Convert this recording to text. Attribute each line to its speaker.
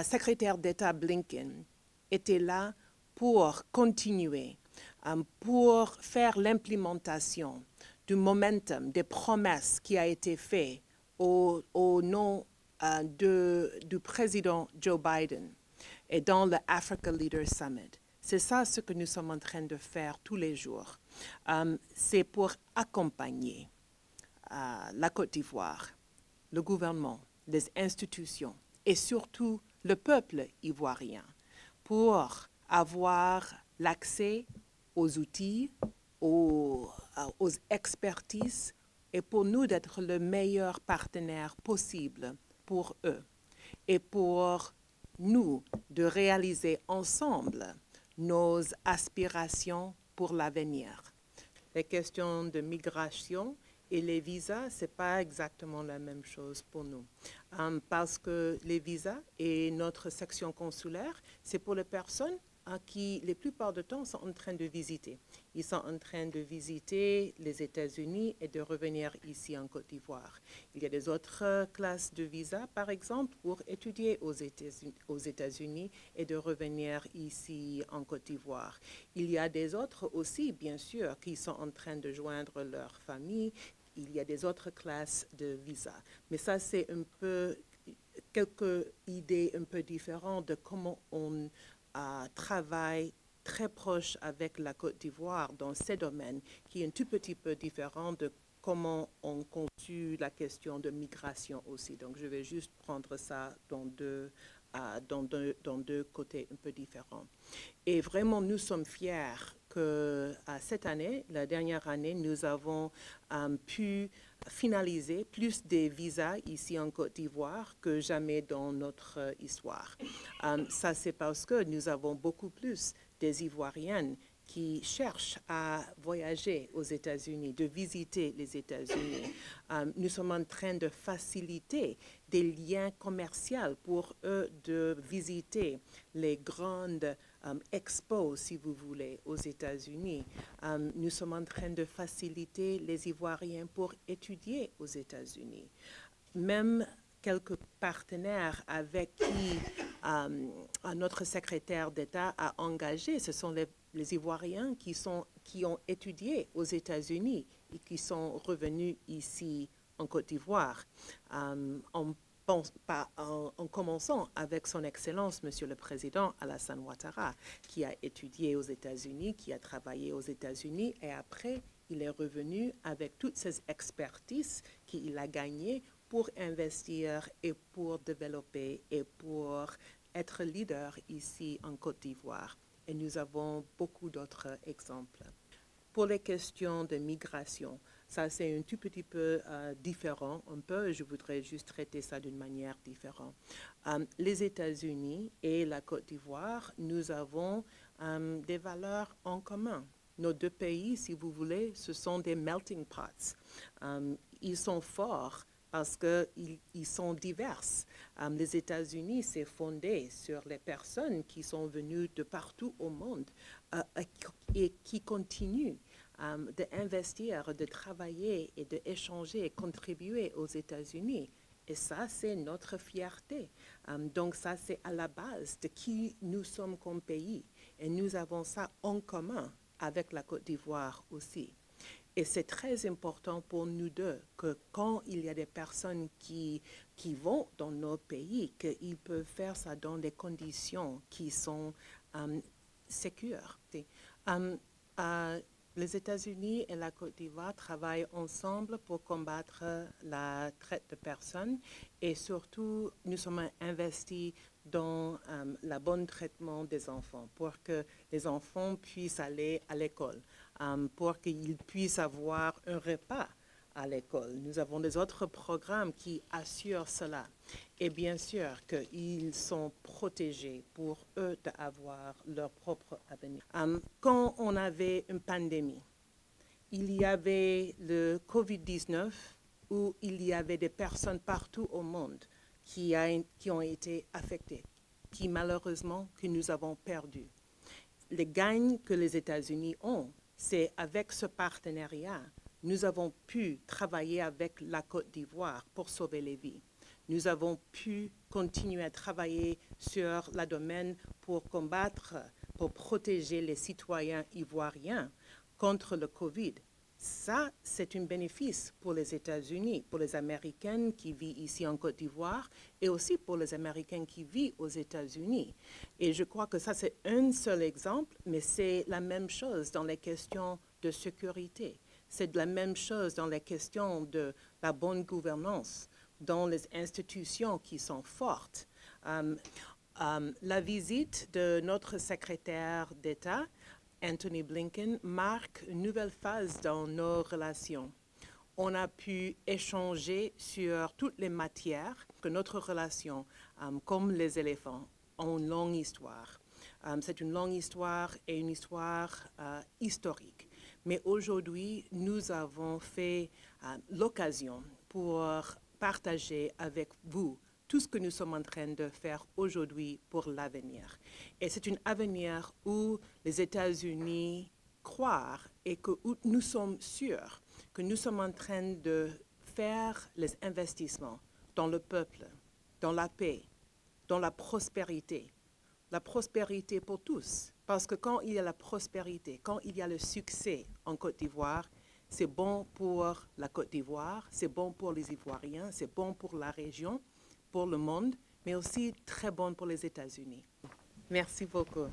Speaker 1: secrétaire d'État Blinken était là pour continuer, pour faire l'implémentation du momentum, des promesses qui a été fait au nom du président Joe Biden et dans le Africa Leaders Summit. C'est ça ce que nous sommes en train de faire tous les jours. C'est pour accompagner la Côte d'Ivoire, le gouvernement, les institutions et surtout le peuple ivoirien pour avoir l'accès aux outils, aux expertises et pour nous d'être le meilleur partenaire possible pour eux et pour nous de réaliser ensemble nos aspirations pour l'avenir. Les questions de migration et les visas, ce n'est pas exactement la même chose pour nous. Parce que les visas et notre section consulaire, c'est pour les personnes qui, la plupart du temps, sont en train de visiter. Ils sont en train de visiter les États-Unis et de revenir ici en Côte d'Ivoire. Il y a des autres classes de visas, par exemple, pour étudier aux États-Unis et de revenir ici en Côte d'Ivoire. Il y a des autres aussi, bien sûr, qui sont en train de joindre leur famille. Il y a des autres classes de visas. Mais ça, c'est un peu quelques idées un peu différentes de comment on travaille très proche avec la Côte d'Ivoire dans ces domaines, qui est un tout petit peu différent de comment on conçut la question de migration aussi. Donc, je vais juste prendre ça dans deux côtés un peu différents. Et vraiment, nous sommes fiers que cette année, la dernière année, nous avons pu finaliser plus de visas ici en Côte d'Ivoire que jamais dans notre histoire. Ça, c'est parce que nous avons beaucoup plus des Ivoiriennes qui cherchent à voyager aux États-Unis, de visiter les États-Unis. Nous sommes en train de faciliter des liens commerciaux pour eux de visiter les grandes expos, si vous voulez, aux États-Unis. Nous sommes en train de faciliter les Ivoiriens pour étudier aux États-Unis. Même quelques partenaires avec qui notre secrétaire d'État a engagé, ce sont les Ivoiriens qui ont étudié aux États-Unis et qui sont revenus ici en Côte d'Ivoire. En commençant avec son Excellence, Monsieur le Président Alassane Ouattara, qui a étudié aux États-Unis, qui a travaillé aux États-Unis, et après, il est revenu avec toutes ses expertises qu'il a gagnées pour investir et pour développer et pour être leader ici en Côte d'Ivoire. Et nous avons beaucoup d'autres exemples. Pour les questions de migration, ça c'est un tout petit peu différent, je voudrais juste traiter ça d'une manière différente. Les États-Unis et la Côte d'Ivoire, nous avons des valeurs en commun. Nos deux pays, si vous voulez, ce sont des melting pots. Ils sont forts parce qu'ils sont divers. Les États-Unis, c'est fondé sur les personnes qui sont venues de partout au monde et qui continuent d'investir, de travailler et d'échanger et contribuer aux États-Unis. Et ça, c'est notre fierté. Donc ça, c'est à la base de qui nous sommes comme pays. Et nous avons ça en commun avec la Côte d'Ivoire aussi. Et c'est très important pour nous deux que quand il y a des personnes qui vont dans nos pays, qu'ils peuvent faire ça dans des conditions qui sont sécures. Les États-Unis et la Côte d'Ivoire travaillent ensemble pour combattre la traite de personnes et surtout, nous sommes investis dans le bon traitement des enfants pour que les enfants puissent aller à l'école, pour qu'ils puissent avoir un repas à l'école. Nous avons des autres programmes qui assurent cela. Et bien sûr qu'ils sont protégés pour eux d'avoir leur propre avenir. Quand on avait une pandémie, il y avait le COVID-19 où il y avait des personnes partout au monde qui ont été affectées, qui malheureusement que nous avons perdu. Les gains que les États-Unis ont, c'est avec ce partenariat, nous avons pu travailler avec la Côte d'Ivoire pour sauver les vies. nous avons pu continuer à travailler sur le domaine pour combattre, pour protéger les citoyens ivoiriens contre le COVID. Ça, c'est un bénéfice pour les États-Unis, pour les Américains qui vivent ici en Côte d'Ivoire et aussi pour les Américains qui vivent aux États-Unis. Et je crois que ça, c'est un seul exemple, mais c'est la même chose dans les questions de sécurité. C'est la même chose dans les questions de la bonne gouvernance, dans les institutions qui sont fortes. La visite de notre secrétaire d'État, Anthony Blinken, marque une nouvelle phase dans nos relations. On a pu échanger sur toutes les matières que notre relation, comme les éléphants, ont une longue histoire. C'est une longue histoire et une histoire historique. Mais aujourd'hui, nous avons fait l'occasion pour partager avec vous tout ce que nous sommes en train de faire aujourd'hui pour l'avenir. Et c'est un avenir où les États-Unis croient et que nous sommes sûrs que nous sommes en train de faire les investissements dans le peuple, dans la paix, dans la prospérité pour tous. Parce que quand il y a la prospérité, quand il y a le succès en Côte d'Ivoire, c'est bon pour la Côte d'Ivoire, c'est bon pour les Ivoiriens, c'est bon pour la région, pour le monde, mais aussi très bon pour les États-Unis. Merci beaucoup.